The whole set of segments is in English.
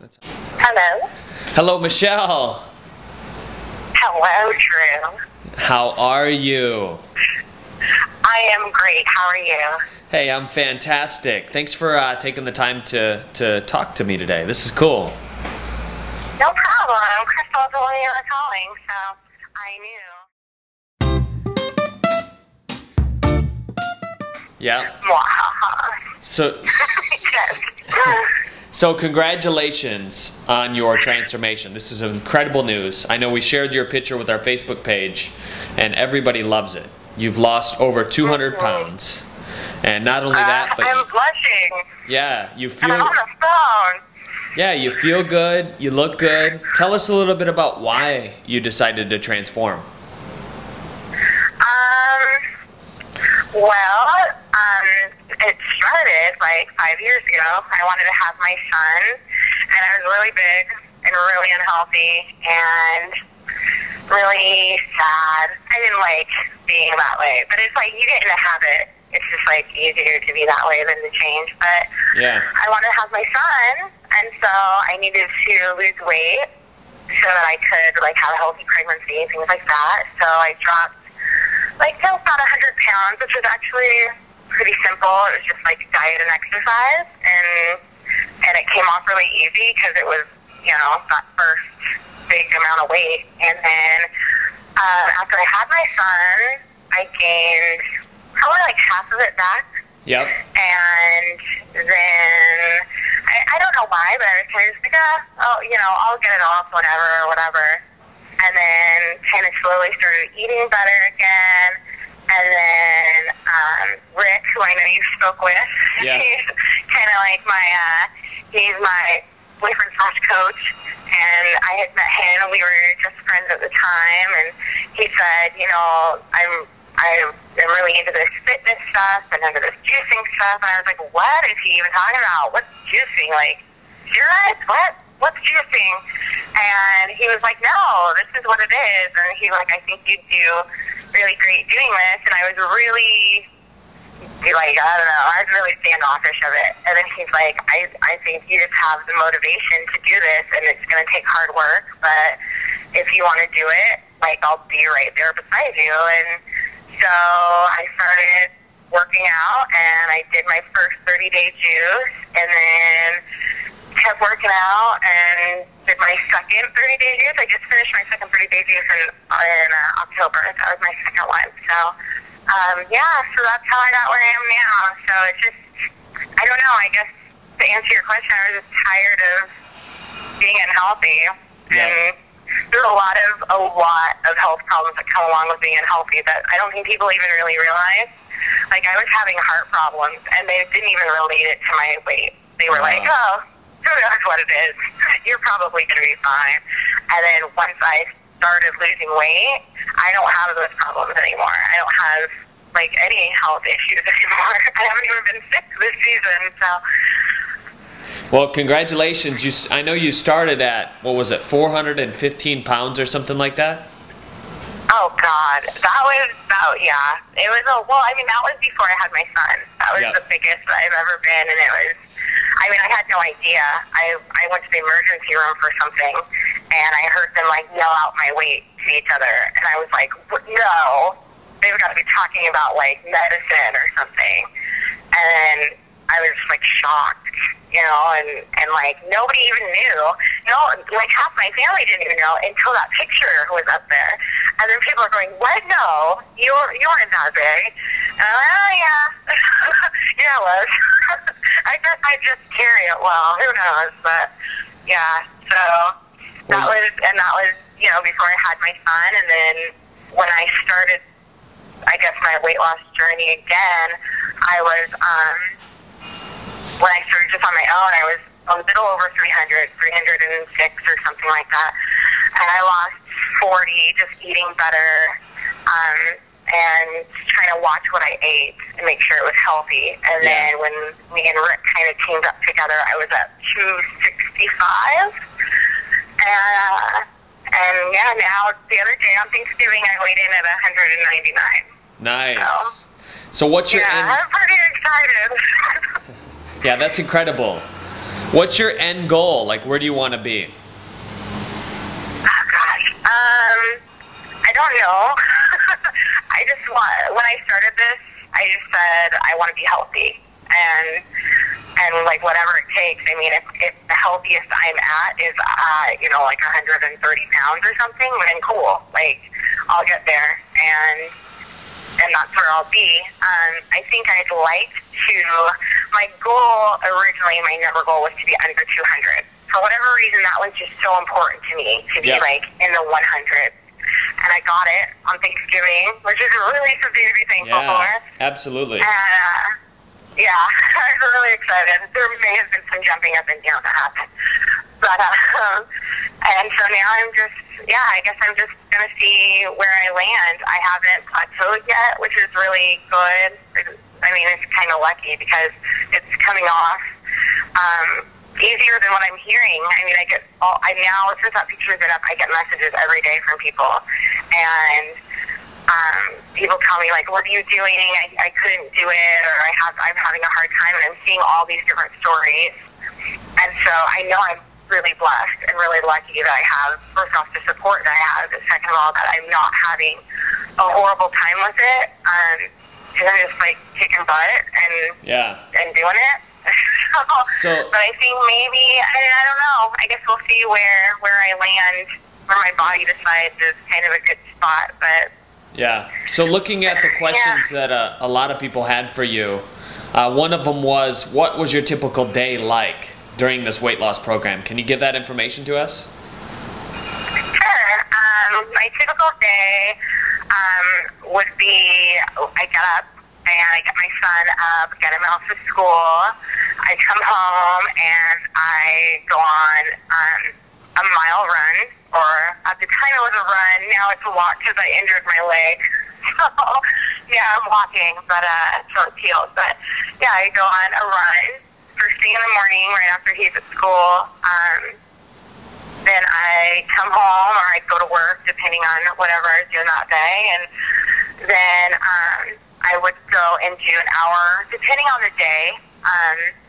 Hello. Hello, Michelle. Hello, Drew. How are you? I am great. How are you? Hey, I'm fantastic. Thanks for taking the time to talk to me today. This is cool. No problem. Crystal told me you were calling, so I knew. Yeah. Yes. So congratulations on your transformation. This is incredible news. I know we shared your picture with our Facebook page, and everybody loves it. You've lost over 200 pounds. And not only that, but I'm blushing. Yeah, you feel... I'm on the phone. Yeah, you feel good, you look good. Tell us a little bit about why you decided to transform. It started like 5 years ago. I wanted to have my son, and I was really big and really unhealthy and really sad. I didn't like being that way, but it's like you get in a habit. It's just like easier to be that way than to change. But yeah, I wanted to have my son, and so I needed to lose weight so that I could like have a healthy pregnancy and things like that. So I dropped like about 100 pounds, which was actually pretty simple. It was just like diet and exercise, and it came off really easy because it was, you know, that first big amount of weight. And then after I had my son, I gained probably like half of it back. Yep. And then I don't know why, but I was kind of just like, I'll get it off, whatever. And then kind of slowly started eating better again. And then Rick, who I know you spoke with, yeah. He's kind of like he's my boyfriend / coach. And I had met him, we were just friends at the time, and he said, I'm really into this fitness stuff and into this juicing stuff. And I was like, what is he even talking about? What's juicing? Like, steroids? What? What's juicing? And he was like, no, this is what it is. And he was like, I think you'd do really great doing this. And I was really, like, I don't know, I was really standoffish of it. And then he's like, I think you just have the motivation to do this, and it's going to take hard work, but if you want to do it, like, I'll be right there beside you. And so I started working out, and I did my first 30-day juice, and then kept working out and did my second 30-day juice. I just finished my second 30-day juice in October. That was my second one. So, so that's how I got where I am now. So it's just, I don't know, I guess to answer your question, I was just tired of being unhealthy. Yeah. And there's a lot of health problems that come along with being unhealthy that I don't think people even really realize. Like, I was having heart problems, and they didn't even relate it to my weight. They were like, oh, who knows what it is? You're probably going to be fine. And then once I started losing weight, I don't have those problems anymore. I don't have, like, any health issues anymore. I haven't even been sick this season, so. Well, congratulations. I know you started at, what was it, 415 pounds or something like that? Oh, God. Yeah. It was, that was before I had my son. That was the biggest I've ever been, and it was, I had no idea. I went to the emergency room for something, and I heard them, like, yell out my weight to each other, and I was like, no, they've got to be talking about, like, medicine or something. And then I was just, like, shocked, and like, nobody even knew. No, like, half my family didn't even know until that picture was up there. And then people are going, what? No, you weren't that big. And I'm like, oh, yeah. Yeah, it was. I guess I just carry it well. Who knows? But, yeah, so that was, before I had my son. And then when I started, I guess, my weight loss journey again, I was, when I started just on my own, I was a little over 306 or something like that. And I lost 40 just eating better, and trying to watch what I ate and make sure it was healthy. And then when me and Rick kind of teamed up together, I was at 265. And now the other day on Thanksgiving, I weighed in at 199. Nice. So what's your I'm pretty excited. Yeah, that's incredible. What's your end goal? Like, where do you want to be? Oh gosh, I don't know. I just want. When I started this, I just said I want to be healthy, and like whatever it takes. I mean, if the healthiest I'm at is you know, like 130 pounds or something, then cool. Like I'll get there, and that's where I'll be. I think I'd like to. My goal originally, my number goal was to be under 200. For whatever reason, that was just so important to me to be like in the 100s. And I got it on Thanksgiving, which is really something to be thankful for. Absolutely. Yeah, I was really excited. There may have been some jumping up and down that happened. But, and so now I'm just, I guess I'm just going to see where I land. I haven't plateaued yet, which is really good. I mean, it's kind of lucky because it's coming off easier than what I'm hearing. I mean, now, since that picture's been up, I get messages every day from people. And people tell me, like, what are you doing? I couldn't do it, or I'm having a hard time, and I'm seeing all these different stories. And so I know I'm really blessed and really lucky that I have, first off, the support that I have, but second of all, that I'm not having a horrible time with it, because I'm just, like, kicking butt and doing it. But I think maybe, I don't know, I guess we'll see where I land, where my body decides is kind of a good spot, but... Yeah. So looking at the questions that a lot of people had for you, one of them was, what was your typical day like during this weight loss program? Can you give that information to us? Sure. My typical day would be, I get up and I get my son up, get him off to school. I come home and I go on a mile run. Or at the time it was a run, now it's a walk because I injured my leg. So, yeah, I'm walking, but so it's healed. But, yeah, I go on a run first thing in the morning right after he's at school. Then I come home or I go to work, depending on whatever I was doing that day. And then I would go into an hour, depending on the day,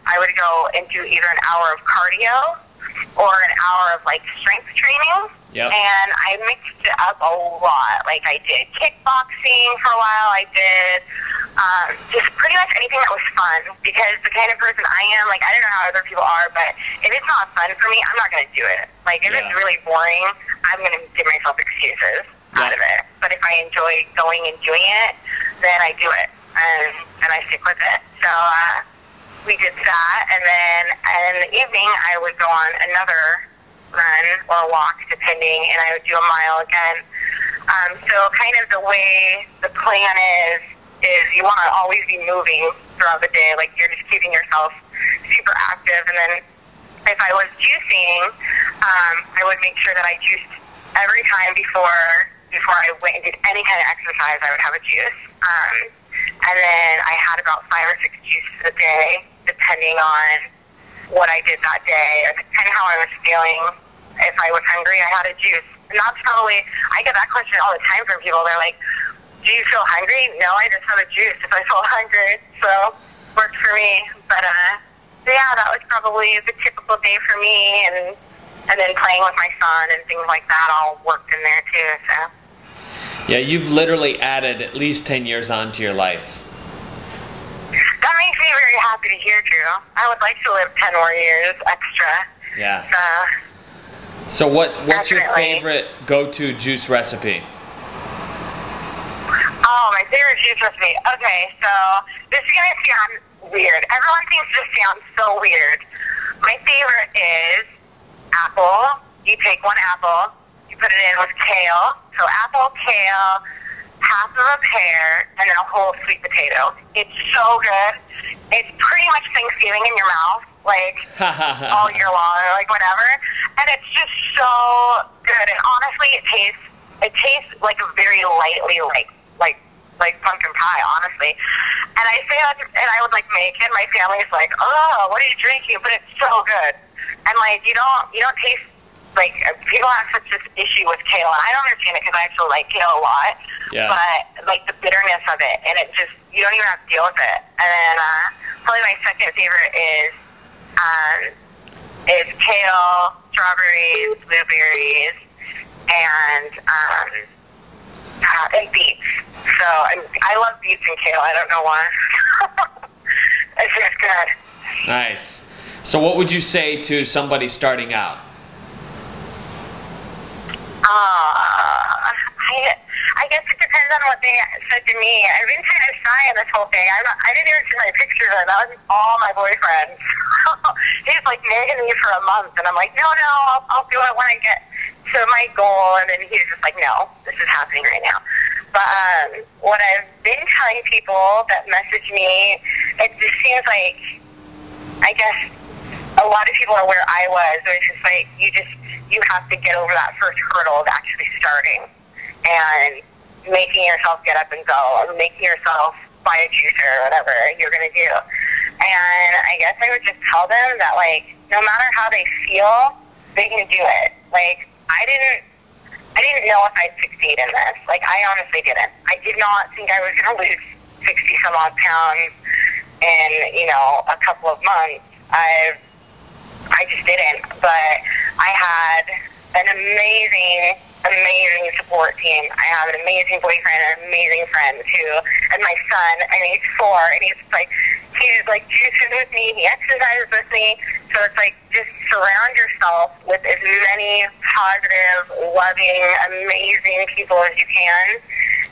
I would go into either an hour of cardio or an hour of, like, strength training. Yep. And I mixed it up a lot. Like, I did kickboxing for a while. I did just pretty much anything that was fun. Because the kind of person I am, like, I don't know how other people are, but if it's not fun for me, I'm not going to do it. Like, if it's really boring, I'm going to give myself excuses out of it. But if I enjoy going and doing it, then I do it. And I stick with it. So, we did that, and then in the evening I would go on another run or walk, depending, and I would do a mile again. So kind of the way the plan is you want to always be moving throughout the day, like you're just keeping yourself super active. And then if I was juicing, I would make sure that I juiced every time before I went and did any kind of exercise. I would have a juice. And then I had about 5 or 6 juices a day, depending on what I did that day, or kind of how I was feeling. If I was hungry, I had a juice. And that's probably, I get that question all the time from people. They're like, do you feel hungry? No, I just have a juice if I feel hungry. So, worked for me. But, yeah, that was probably the typical day for me. And then playing with my son and things like that all worked in there, too, so. Yeah, you've literally added at least 10 years onto your life. That makes me very happy to hear, Drew. I would like to live 10 more years extra. Yeah. So what's definitely your favorite go-to juice recipe? Oh, my favorite juice recipe. Okay, so this is going to sound weird. Everyone thinks this sounds so weird. My favorite is apple. You take one apple, you put it in with kale. So apple, kale, half of a pear, and then a whole sweet potato. It's so good. It's pretty much Thanksgiving in your mouth, like all year long, or like whatever. And it's just so good. And honestly, it tastes like a very lightly like pumpkin pie, honestly. And I say that, and I would like make it. My family's like, oh, what are you drinking? But it's so good. And like you don't taste. Like, people have such this issue with kale, and I don't understand it because I actually like kale a lot. Yeah. But, like, the bitterness of it, and it just, you don't even have to deal with it. And then, probably my second favorite is is kale, strawberries, blueberries, and beets. So I love beets and kale. I don't know why. It's just good. Nice. So what would you say to somebody starting out? I guess it depends on what they said to me. I've been kind of shy in this whole thing. I didn't even see my pictures of it. That was all my boyfriend. He's like nagging me for a month, and I'm like, no, I'll do it when I get to my goal. And then he's just like, no, this is happening right now. But what I've been telling people that message me, it just seems like, I guess, a lot of people are where I was. It's just like, you have to get over that first hurdle of actually starting and making yourself get up and go, or making yourself buy a juicer or whatever you're going to do. And I guess I would just tell them that, like, no matter how they feel, they can do it. Like, I didn't know if I'd succeed in this. Like, I honestly didn't. I did not think I was going to lose 60 some odd pounds in, a couple of months. I just didn't. But I had an amazing support team. I have an amazing boyfriend and amazing friends and my son, and he's 4, and he's like juices with me, he exercises with me. So it's like, just surround yourself with as many positive, loving, amazing people as you can,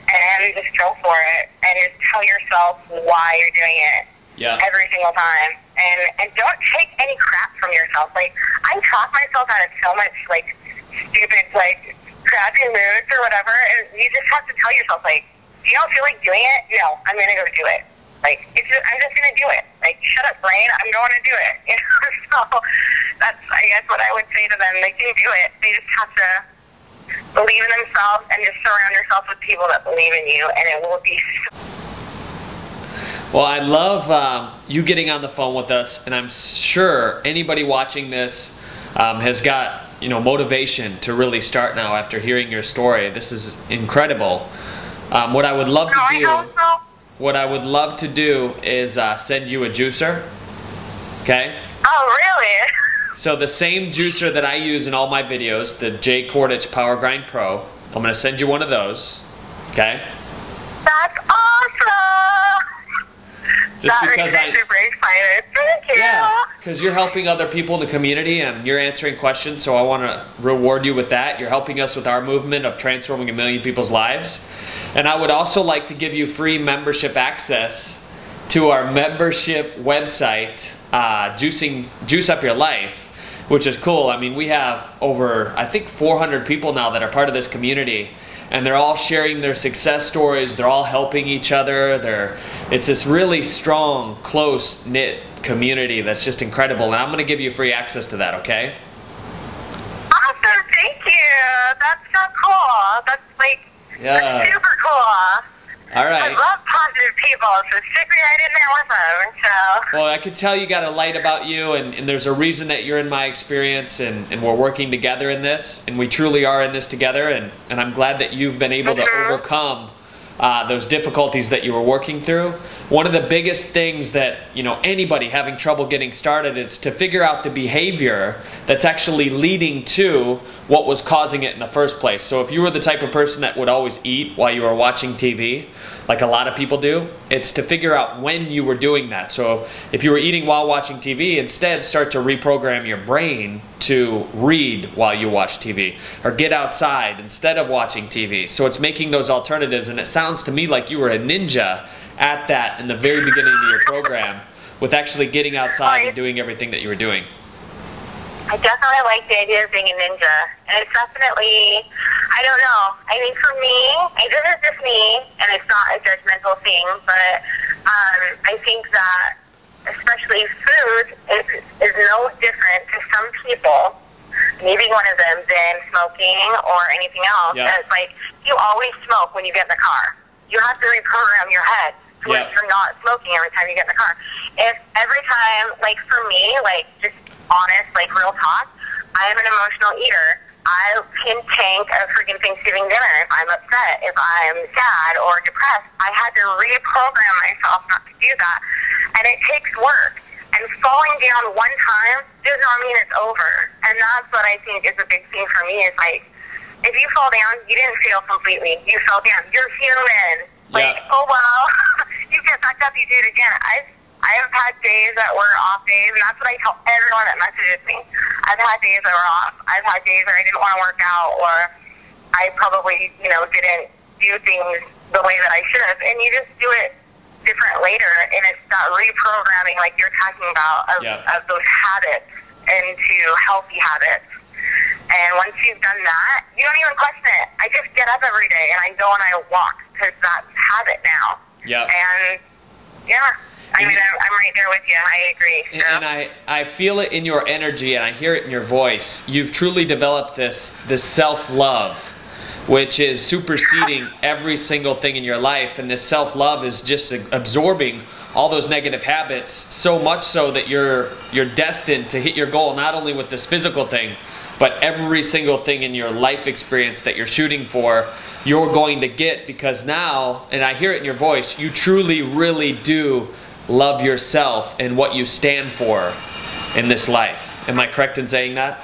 and just go for it, and just tell yourself why you're doing it. Yeah. Every single time. And don't take any crap from yourself. Like, I talk myself out of so much, like, stupid, like, crappy moods or whatever, and you just have to tell yourself, like, if you don't feel like doing it, no, I'm going to go do it. Like, I'm just going to do it. Like, shut up, brain, I'm going to do it. So that's, I guess, what I would say to them. They can do it. They just have to believe in themselves and just surround yourself with people that believe in you, and it will be so. Well, I love you getting on the phone with us, and I'm sure anybody watching this has got motivation to really start now after hearing your story. This is incredible. What I would love to do is send you a juicer. Okay? Oh, really? So the same juicer that I use in all my videos, the J Cordich Power Grind Pro, I'm going to send you one of those. Okay? That's awesome! Just because I'm super excited. Thank you. Yeah, because you're helping other people in the community and you're answering questions, so I want to reward you with that. You're helping us with our movement of transforming 1 million people's lives. And I would also like to give you free membership access to our membership website, Juice Up Your Life, which is cool. I mean, we have over, I think, 400 people now that are part of this community. And they're all sharing their success stories. They're all helping each other. It's this really strong, close-knit community that's just incredible. And I'm going to give you free access to that, okay? Awesome, thank you. That's so cool. That's that's super cool. All right. I love positive people, so stick me right in there with them. So. Well, I can tell you got a light about you, and there's a reason that you're in my experience, and we're working together in this, and we truly are in this together, and I'm glad that you've been able to overcome those difficulties that you were working through. One of the biggest things that anybody having trouble getting started is to figure out the behavior that's actually leading to what was causing it in the first place. So if you were the type of person that would always eat while you were watching TV, like a lot of people do, it's to figure out when you were doing that. So if you were eating while watching TV, instead start to reprogram your brain to read while you watch TV, or get outside instead of watching TV. So it's making those alternatives, and it sounds to me like you were a ninja at that in the very beginning of your program with actually getting outside and doing everything that you were doing. I definitely like the idea of being a ninja, and it's definitely, I don't know, I think for me, this is just me, and it's not a judgmental thing, but I think that especially food is no different to some people, maybe one of them, than smoking or anything else. Yeah. It's like, you always smoke when you get in the car. You have to reprogram your head to where you're not smoking every time you get in the car. If every time, like for me, like just honest, like real talk, I am an emotional eater. I can tank a freaking Thanksgiving dinner if I'm upset, if I'm sad or depressed. I had to reprogram myself not to do that. And it takes work. And falling down one time does not mean it's over. And that's what I think is a big thing for me is like, if you fall down, you didn't fail completely. You fell down. You're human. Like, oh wow, you get back up, you do it again. I have had days that were off days, and that's what I tell everyone that messages me. I've had days that were off. I've had days where I didn't want to work out, or I probably, didn't do things the way that I should have. And you just do it different later, and it's that reprogramming, like you're talking about, of those habits into healthy habits. And once you've done that, you don't even question it. I just get up every day and I go and I walk because that's habit now. Yeah. And I'm right there with you. I agree. So. And I feel it in your energy and I hear it in your voice. You've truly developed this self-love, which is superseding every single thing in your life. And this self-love is just absorbing all those negative habits, so much so that you're destined to hit your goal, not only with this physical thing, but every single thing in your life experience that you're shooting for, you're going to get, because now, and I hear it in your voice, you truly, really do love yourself and what you stand for in this life. Am I correct in saying that?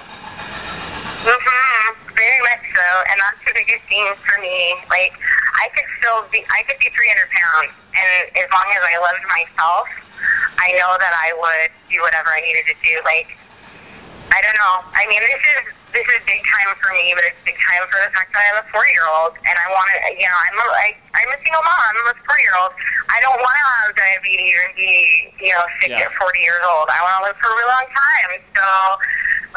Mm-hmm. Very much so, and that's the biggest thing for me. Like, I could be 300 pounds, and as long as I loved myself, I know that I would do whatever I needed to do. Like, I don't know. I mean, this is big time for me, but it's big time for the fact that I have a 4-year-old, and I want to, I'm a single mom. I'm a 4-year-old. I don't want to have diabetes and be, sick at 40 years old. I want to live for a really long time. So,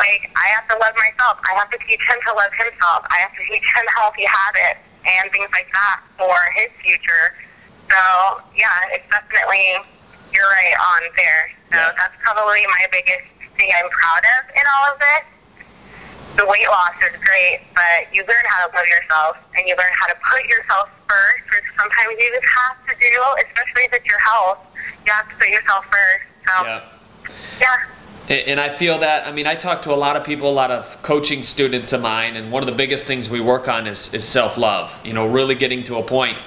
like, I have to love myself. I have to teach him to love himself. I have to teach him healthy habits and things like that for his future. So, yeah, it's definitely, you're right on there. So that's probably my biggest thing I'm proud of in all of this. The weight loss is great, but you learn how to love yourself, and you learn how to put yourself first, which sometimes you just have to do, especially if it's your health. You have to put yourself first. So, yeah. And I feel that, I mean, I talk to a lot of people, a lot of coaching students of mine, and one of the biggest things we work on is self-love. Really getting to a point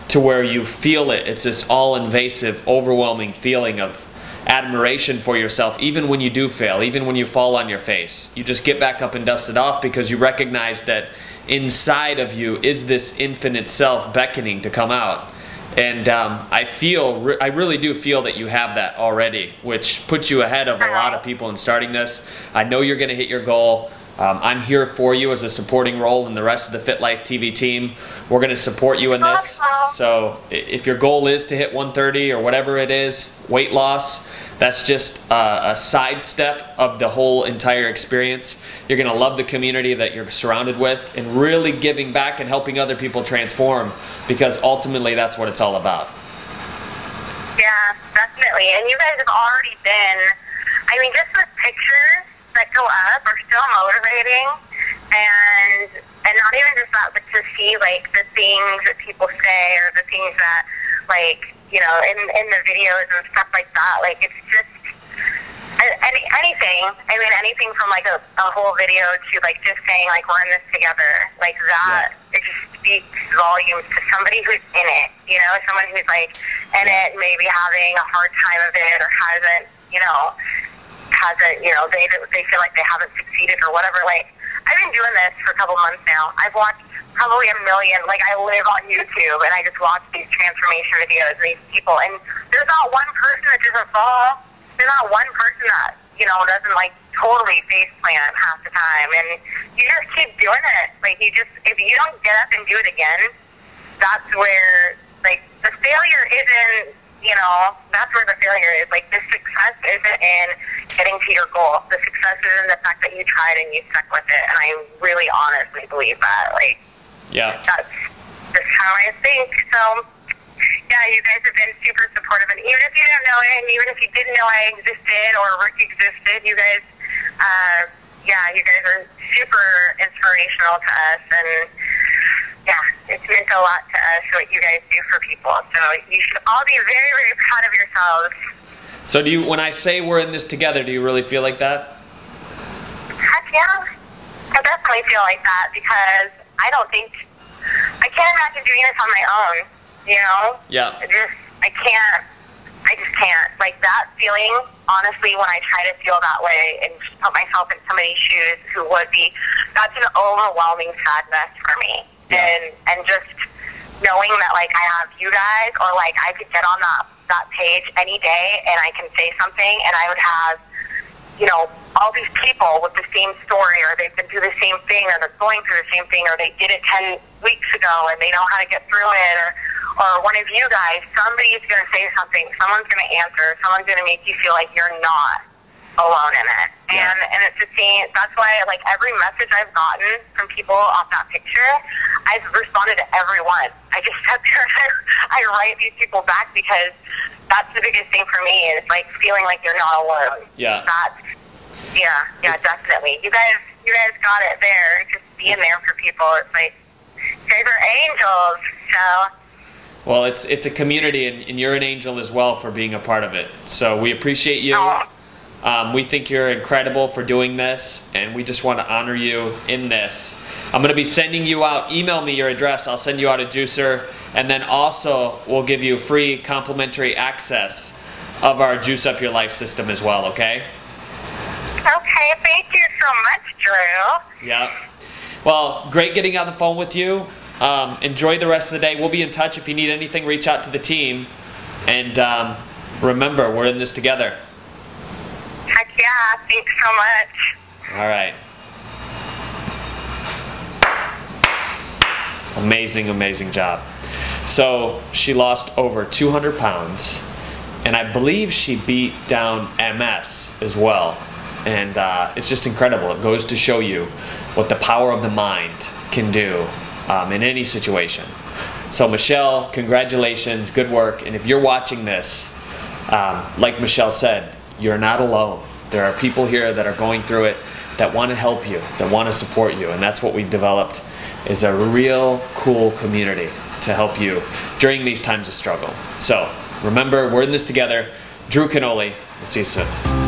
to where you feel it. It's this all-invasive, overwhelming feeling of admiration for yourself, even when you do fail, even when you fall on your face. You just get back up and dust it off because you recognize that inside of you is this infinite self beckoning to come out. And I really do feel that you have that already, which puts you ahead of a lot of people in starting this. I know you're going to hit your goal. I'm here for you as a supporting role in the rest of the FitLifeTV team. We're going to support you in this. So if your goal is to hit 130 or whatever it is, weight loss, that's just a sidestep of the whole entire experience. You're going to love the community that you're surrounded with and really giving back and helping other people transform, because ultimately that's what it's all about. Yeah, definitely. And you guys have already been, I mean, just with pictures that go up are still motivating, and not even just that, but to see like the things that people say or the things that in the videos and stuff like that. Like, it's just anything. I mean, anything from like a whole video to like just saying like we're in this together, like that. It just speaks volumes to somebody who's in it. Someone who's like in it, maybe having a hard time of it, or hasn't, they feel like they haven't succeeded or whatever. Like, I've been doing this for a couple months now. I've watched probably 1 million. Like, I live on YouTube and I just watch these transformation videos of these people, and there's not one person that doesn't fall. There's not one person that doesn't like totally face plant half the time, and you just keep doing it. Like, if you don't get up and do it again, that's where like the failure isn't. That's where the failure is. Like, the success isn't in getting to your goal. The success is in the fact that you tried and you stuck with it. And I really honestly believe that. Like, that's just how I think. So, yeah, you guys have been super supportive. And even if you didn't know it, and even if you didn't know I existed or Rick existed, you guys, you guys are super inspirational to us. And yeah, it's meant a lot to us what you guys do for people. So you should all be very, very proud of yourselves. So when I say we're in this together, do you really feel like that? Heck yeah. I definitely feel like that, because I can't imagine doing this on my own, Yeah. I can't I just can't. Like, that feeling, honestly, when I try to feel that way and just put myself in somebody's shoes who would be, that's an overwhelming sadness for me. Yeah. And just knowing that, like, I have you guys, or, like, I could get on that page any day and I can say something and I would have, you know, all these people with the same story, or they've been through the same thing, or they're going through the same thing, or they did it 10 weeks ago and they know how to get through it, or one of you guys, somebody's going to say something, someone's going to answer, someone's going to make you feel like you're not alone in it. Yeah. And it's the same, that's why, like, every message I've gotten from people off that picture, I've responded to everyone. I just sit there and I write these people back, because that's the biggest thing for me, is, like, feeling like you're not alone. Yeah. Yeah, definitely. You guys got it there, just being there for people. It's like, you guys are angels, so... Well, it's a community, and you're an angel as well for being a part of it. So we appreciate you. We think you're incredible for doing this, and we just want to honor you in this. I'm going to be sending you out, email me your address, I'll send you out a juicer, and then also we'll give you free complimentary access of our Juice Up Your Life system as well, okay? Okay, thank you so much, Drew. Yeah. Well, great getting on the phone with you. Enjoy the rest of the day. We'll be in touch. If you need anything, reach out to the team. And remember, we're in this together. Heck yeah, thanks so much. All right. Amazing, amazing job. So she lost over 200 pounds, and I believe she beat down MS as well. And it's just incredible. It goes to show you what the power of the mind can do in any situation. So Michelle, congratulations, good work. And if you're watching this, like Michelle said, you're not alone. There are people here that are going through it, that want to help you, that want to support you. And that's what we've developed, is a real cool community to help you during these times of struggle. So remember, we're in this together. Drew Canoli, we'll see you soon.